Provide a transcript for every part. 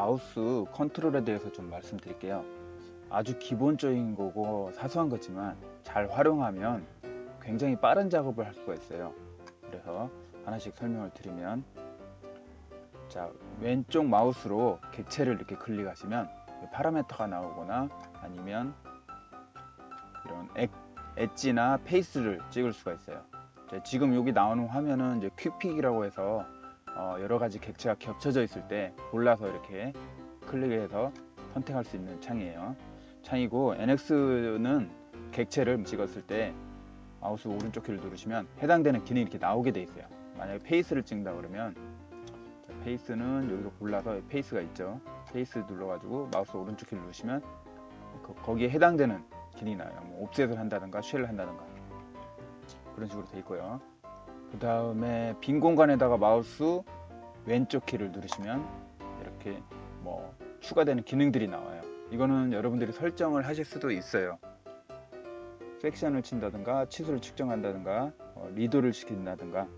마우스 컨트롤에 대해서 좀 말씀드릴게요. 아주 기본적인 거고 사소한 거지만 잘 활용하면 굉장히 빠른 작업을 할 수가 있어요. 그래서 하나씩 설명을 드리면, 자, 왼쪽 마우스로 객체를 이렇게 클릭하시면 파라미터가 나오거나 아니면 이런 엣지나 페이스를 찍을 수가 있어요. 지금 여기 나오는 화면은 이제 퀵픽이라고 해서 여러 가지 객체가 겹쳐져 있을 때 골라서 이렇게 클릭해서 선택할 수 있는 창이고, NX는 객체를 찍었을 때 마우스 오른쪽 키를 누르시면 해당되는 기능이 이렇게 나오게 돼 있어요. 만약에 페이스를 찍는다 그러면, 페이스는 여기서 골라서 페이스가 있죠. 페이스 눌러가지고 마우스 오른쪽 키를 누르시면 거기에 해당되는 기능이 나와요. 뭐 옵셋을 한다든가 쉘을 한다든가 그런 식으로 돼 있고요. 그 다음에 빈 공간에다가 마우스 왼쪽 키를 누르시면 이렇게 뭐 추가되는 기능들이 나와요. 이거는 여러분들이 설정을 하실 수도 있어요. 섹션을 친다든가 치수를 측정한다든가 리도를 시킨다든가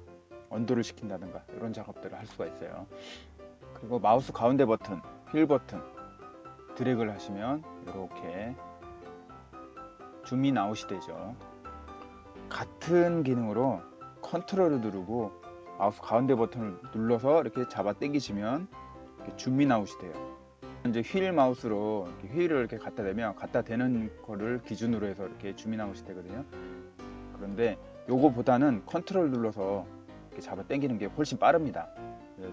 언도를 시킨다든가 이런 작업들을 할 수가 있어요. 그리고 마우스 가운데 버튼, 휠 버튼 드래그를 하시면 이렇게 줌인 아웃이 되죠. 같은 기능으로 컨트롤을 누르고 마우스 가운데 버튼을 눌러서 이렇게 잡아 당기시면 이렇게 줌인 아웃이 돼요. 이제 휠 마우스로 이렇게 휠을 이렇게 갖다 대면 갖다 대는 거를 기준으로 해서 이렇게 줌인 아웃이 되거든요. 그런데 요거보다는 컨트롤 눌러서 이렇게 잡아 당기는 게 훨씬 빠릅니다.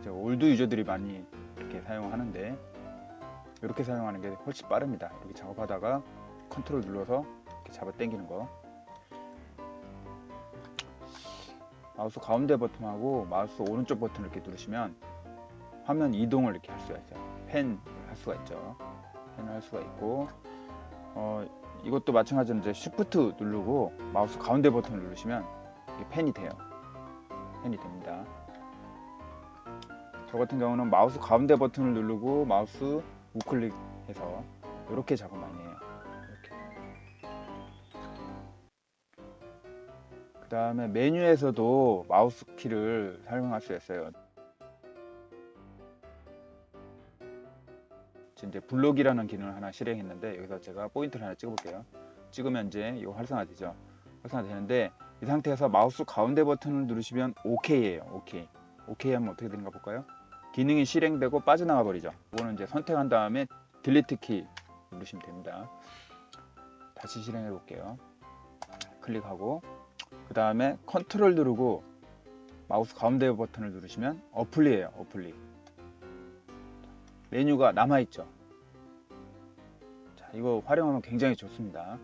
제가 올드 유저들이 많이 이렇게 사용하는데, 이렇게 사용하는 게 훨씬 빠릅니다. 이렇게 작업하다가 컨트롤 눌러서 이렇게 잡아 당기는 거. 마우스 가운데 버튼하고 마우스 오른쪽 버튼을 이렇게 누르시면 화면 이동을 이렇게 할 수가 있어요. 펜을 할 수가 있죠. 펜을 할 수가 있고, 이것도 마찬가지로 이제 Shift 누르고 마우스 가운데 버튼을 누르시면 이게 펜이 돼요. 펜이 됩니다. 저 같은 경우는 마우스 가운데 버튼을 누르고 마우스 우클릭해서 이렇게 작업 많이 해요. 이렇게. 그 다음에 메뉴에서도 마우스 키를 사용할 수 있어요. 이제 블록이라는 기능을 하나 실행했는데, 여기서 제가 포인트를 하나 찍어볼게요. 찍으면 이제 이거 활성화되죠. 활성화되는데, 이 상태에서 마우스 가운데 버튼을 누르시면 OK예요. OK 하면 어떻게 되는가 볼까요? 기능이 실행되고 빠져나가 버리죠. 이거는 이제 선택한 다음에 딜리트 키 누르시면 됩니다. 다시 실행해 볼게요. 클릭하고 그 다음에 컨트롤 누르고 마우스 가운데 버튼을 누르시면 어플리예요. 어플리. 메뉴가 남아있죠. 자, 이거 활용하면 굉장히 좋습니다.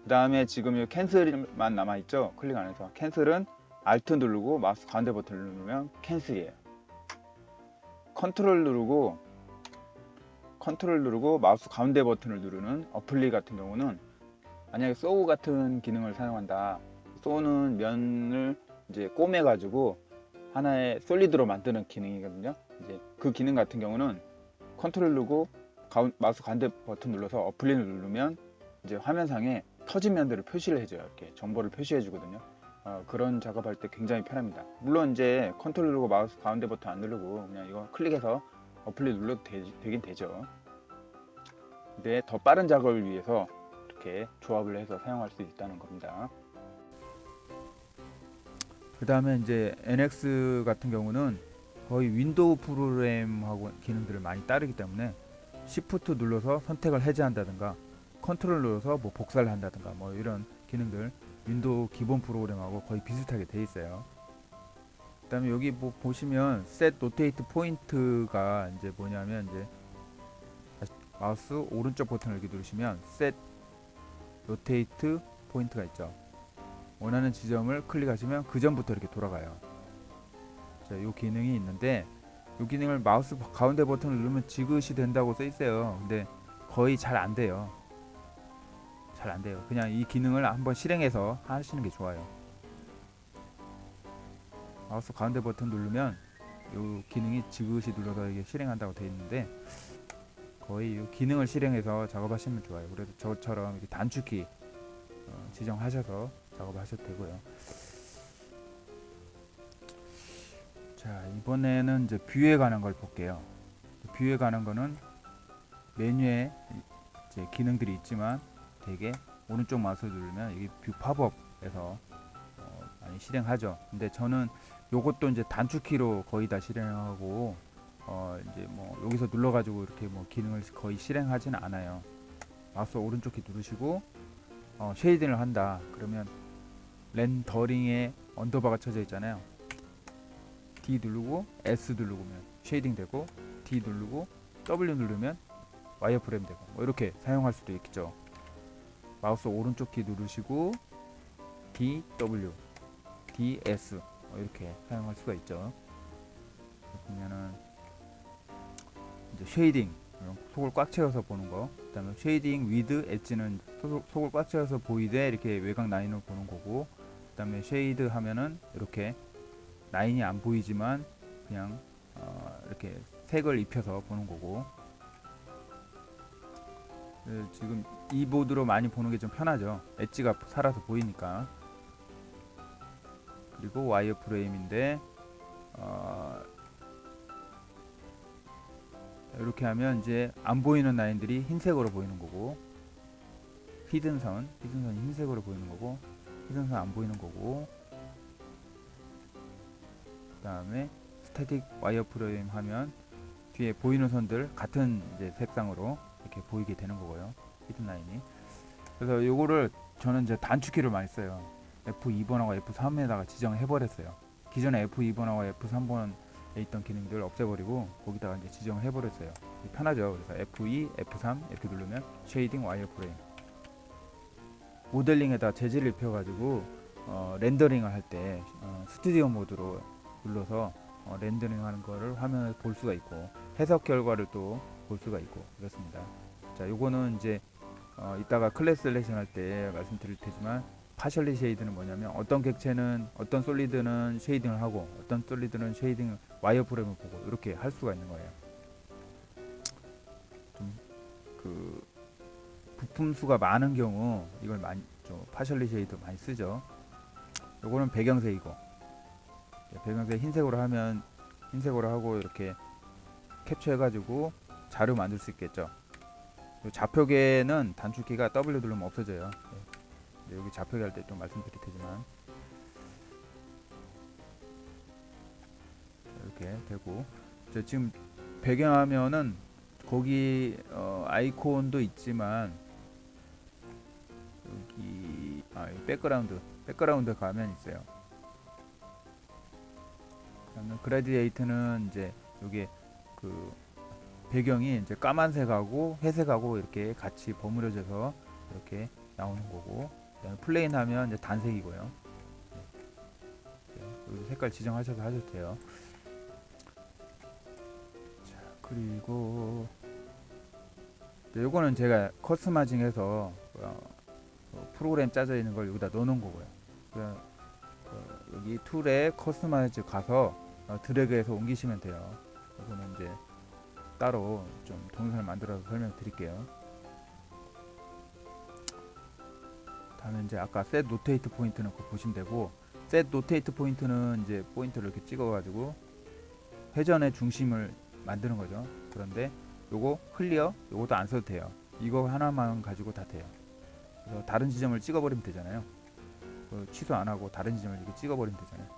그 다음에 지금 이 캔슬만 남아있죠. 클릭 안 해서. 캔슬은 Alt 누르고 마우스 가운데 버튼을 누르면 캔슬이에요. 컨트롤 누르고 마우스 가운데 버튼을 누르는 어플리 같은 경우는, 만약에 소우 같은 기능을 사용한다. 소우는 면을 이제 꼬매 가지고 하나의 솔리드로 만드는 기능이거든요. 이제 그 기능 같은 경우는 컨트롤 누르고 마우스 가운데 버튼 눌러서 어플리를 누르면 이제 화면상에 터진 면들을 표시를 해줘요. 이렇게 정보를 표시해 주거든요. 그런 작업할 때 굉장히 편합니다. 물론 이제 컨트롤 누르고 마우스 가운데 버튼 안 누르고 그냥 이거 클릭해서 어플리 눌러도 되긴 되죠. 근데 더 빠른 작업을 위해서 이렇게 조합을 해서 사용할 수 있다는 겁니다. 그 다음에 이제 NX 같은 경우는 거의 윈도우 프로그램하고 기능들을 많이 따르기 때문에 Shift 눌러서 선택을 해제한다든가 컨트롤 눌러서 뭐 복사를 한다든가 뭐 이런 기능들 윈도우 기본 프로그램하고 거의 비슷하게 돼 있어요. 그 다음에 여기 뭐 보시면 Set Rotate Point가 이제 뭐냐면, 이제 마우스 오른쪽 버튼을 이렇게 누르시면 Set Rotate Point가 있죠. 원하는 지점을 클릭하시면 그 전부터 이렇게 돌아가요. 자, 이 기능이 있는데, 이 기능을 마우스 가운데 버튼을 누르면 지그시 된다고 써 있어요. 근데 거의 잘 안 돼요. 잘 안 돼요. 그냥 이 기능을 한번 실행해서 하시는 게 좋아요. 마우스 가운데 버튼 누르면 이 기능이 지그시 눌러서 이게 실행한다고 되어 있는데, 거의 이 기능을 실행해서 작업하시면 좋아요. 그래서 저처럼 이렇게 단축키 지정하셔서 작업하셔도 되고요. 자, 이번에는 이제 뷰에 관한 걸 볼게요. 뷰에 가는 거는 메뉴에 이제 기능들이 있지만 되게 오른쪽 마우스 누르면 이게 뷰 팝업에서 많이 실행하죠. 근데 저는 요것도 이제 단축키로 거의 다 실행하고 이제 뭐 여기서 눌러가지고 이렇게 뭐 기능을 거의 실행하지는 않아요. 마우스 오른쪽 키 누르시고 쉐이딩을 한다. 그러면 렌더링에 언더바가 쳐져 있잖아요. D 누르고 S 누르면 쉐이딩 되고, D 누르고 W 누르면 와이어프레임 되고, 뭐 이렇게 사용할 수도 있겠죠. 마우스 오른쪽 키 누르시고 D, W, D, S 이렇게 사용할 수가 있죠. 보면은 이제 쉐이딩, 속을 꽉 채워서 보는 거, 그 다음에 쉐이딩 위드 엣지는 속을 꽉 채워서 보이되 이렇게 외곽 라인을 보는 거고, 그 다음에 쉐이드 하면은 이렇게 라인이 안 보이지만 그냥 이렇게 색을 입혀서 보는 거고. 지금 이 모드로 많이 보는 게 좀 편하죠. 엣지가 살아서 보이니까. 그리고 와이어 프레임인데 이렇게 하면 이제 안 보이는 라인들이 흰색으로 보이는 거고, 히든선이 흰색으로 보이는 거고, 히든선 안 보이는 거고, 그 다음에 스태틱 와이어 프레임 하면 뒤에 보이는 선들 같은 이제 색상으로 이렇게 보이게 되는 거고요. 히든 라인이. 그래서 요거를 저는 이제 단축키를 많이 써요. F2번하고 F3에다가 지정해 버렸어요. 기존에 F2번하고 F3번에 있던 기능들 없애버리고 거기다가 이제 지정을 해버렸어요. 편하죠. 그래서 F2, F3 이렇게 누르면 쉐이딩 와이어 프레임. 모델링에다 재질을 입혀가지고 렌더링을 할 때 스튜디오 모드로 눌러서 렌더링 하는 거를 화면을 볼 수가 있고, 해석 결과를 또 볼 수가 있고 그렇습니다. 자, 요거는 이제 이따가 클래스 셀렉션 할 때 말씀드릴 테지만, 파셜리 쉐이드는 뭐냐면 어떤 객체는 어떤 솔리드는 쉐이딩을 하고 어떤 솔리드는 쉐이딩 와이어 프레임을 보고 이렇게 할 수가 있는 거예요. 좀 그 부품 수가 많은 경우 이걸 많이 좀 파셜리 쉐이드 많이 쓰죠. 요거는 배경색이고, 배경색 흰색으로 하면 흰색으로 하고 이렇게 캡처해 가지고 자료 만들 수 있겠죠. 좌표계는 단축키가 W 누르면 없어져요. 여기 좌표계 할 때 좀 말씀드릴 테지만 이렇게 되고, 지금 배경화면은 거기 아이콘도 있지만 여기 백그라운드 가면 있어요. 그다음에 그라디에이트는 이제 여기 그 배경이 이제 까만색하고 회색하고 이렇게 같이 버무려져서 이렇게 나오는 거고, 그다음에 플레인 하면 이제 단색이고요. 색깔 지정하셔서 하셔도 돼요. 자, 그리고 요거는 제가 커스터마이징해서 프로그램 짜져 있는 걸 여기다 넣어놓은 거고요. 여기 툴에 커스터마이즈 가서 드래그해서 옮기시면 돼요. 이거는 이제 따로 좀 동영상을 만들어서 설명드릴게요. 다음에 이제 아까 set rotate 포인트는 그거 보시면 되고, set rotate 포인트는 이제 포인트를 이렇게 찍어가지고 회전의 중심을 만드는 거죠. 그런데 요거 클리어, 요것도 안 써도 돼요. 이거 하나만 가지고 다 돼요. 그래서 다른 지점을 찍어버리면 되잖아요. 취소 안 하고 다른 지점을 이렇게 찍어버리면 되잖아요.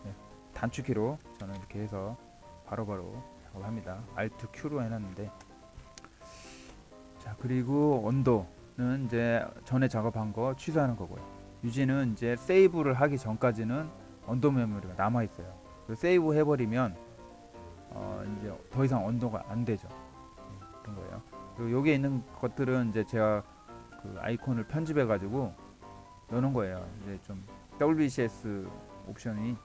네, 단축키로 저는 이렇게 해서 바로바로 작업합니다. Alt Q로 해놨는데, 자, 그리고 언더는 이제 전에 작업한 거 취소하는 거고요. 유지는 이제 세이브를 하기 전까지는 언더 메모리가 남아 있어요. 세이브 해버리면 이제 더 이상 언더가 안 되죠. 그런 거예요. 그리고 여기에 있는 것들은 이제 제가 그 아이콘을 편집해 가지고 넣는 거예요. 이제 좀 WCS 옵션이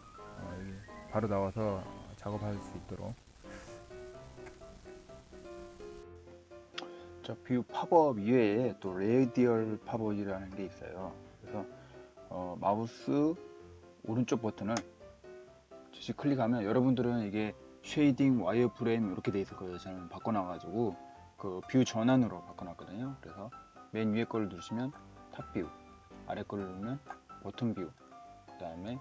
바로 나와서 작업할 수 있도록. 저 뷰 팝업 이외에 또 레디얼 팝업이라는 게 있어요. 그래서 마우스 오른쪽 버튼을 즉시 클릭하면, 여러분들은 이게 쉐이딩 와이어 프레임 이렇게 돼 있을 거예요. 저는 바꿔놔가지고 그 뷰 전환으로 바꿔놨거든요. 그래서 맨 위에 거를 누르시면 탑 뷰, 아래 거를 누르면 버튼 뷰, 그 다음에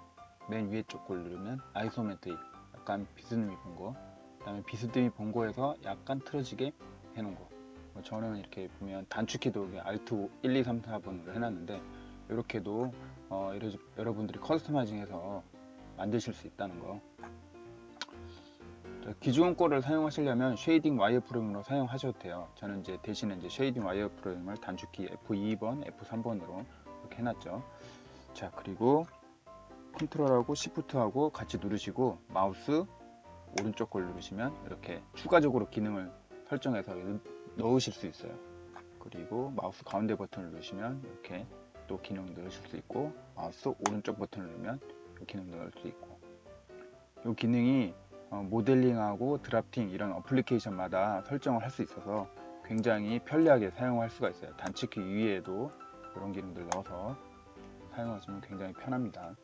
맨 위에 쪽 걸 누르면 아이소메트릭, 약간 비스듬히 본 거, 그다음에 비스듬히 본거에서 약간 틀어지게 해놓은 거. 저는 이렇게 보면 단축키도 Alt 1, 2, 3, 4번으로 해놨는데 이렇게도 여러분들이 커스터마이징해서 만드실 수 있다는 거. 기존 거를 사용하시려면 쉐이딩 와이어프레임으로 사용하셔도 돼요. 저는 이제 대신에 이제 쉐이딩 와이어프레임을 단축키 F2번, F3번으로 이렇게 해놨죠. 자, 그리고 컨트롤하고 시프트하고 같이 누르시고 마우스 오른쪽 걸 누르시면 이렇게 추가적으로 기능을 설정해서 넣으실 수 있어요. 그리고 마우스 가운데 버튼을 누르시면 이렇게 또 기능 넣으실 수 있고, 마우스 오른쪽 버튼을 누르면 이 기능 넣을 수 있고, 이 기능이 모델링하고 드라프팅 이런 어플리케이션마다 설정을 할 수 있어서 굉장히 편리하게 사용할 수가 있어요. 단축키 위에도 이런 기능들 넣어서 사용하시면 굉장히 편합니다.